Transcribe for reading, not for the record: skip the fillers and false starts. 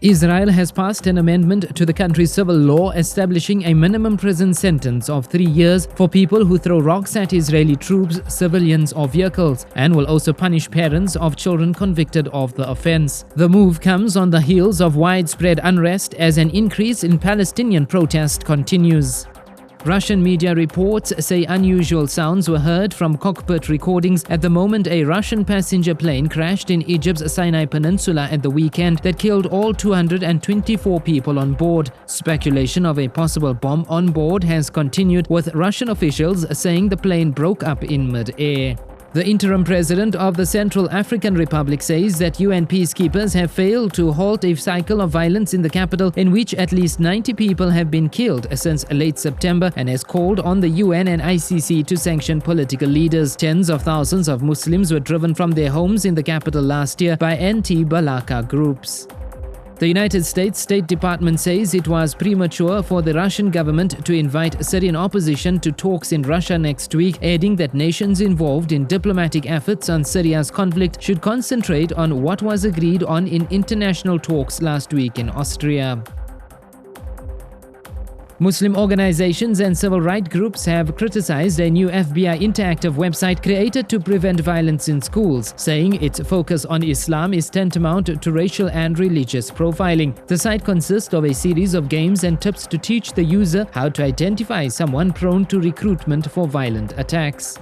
Israel has passed an amendment to the country's civil law establishing a minimum prison sentence of 3 years for people who throw rocks at Israeli troops, civilians or vehicles, and will also punish parents of children convicted of the offense. The move comes on the heels of widespread unrest as an increase in Palestinian protest continues. Russian media reports say unusual sounds were heard from cockpit recordings at the moment a Russian passenger plane crashed in Egypt's Sinai Peninsula at the weekend that killed all 224 people on board. Speculation of a possible bomb on board has continued, with Russian officials saying the plane broke up in mid-air. The interim president of the Central African Republic says that UN peacekeepers have failed to halt a cycle of violence in the capital in which at least 90 people have been killed since late September, and has called on the UN and ICC to sanction political leaders. Tens of thousands of Muslims were driven from their homes in the capital last year by anti-Balaka groups. The United States State Department says it was premature for the Russian government to invite Syrian opposition to talks in Russia next week, adding that nations involved in diplomatic efforts on Syria's conflict should concentrate on what was agreed on in international talks last week in Austria. Muslim organizations and civil rights groups have criticized a new FBI interactive website created to prevent violence in schools, saying its focus on Islam is tantamount to racial and religious profiling. The site consists of a series of games and tips to teach the user how to identify someone prone to recruitment for violent attacks.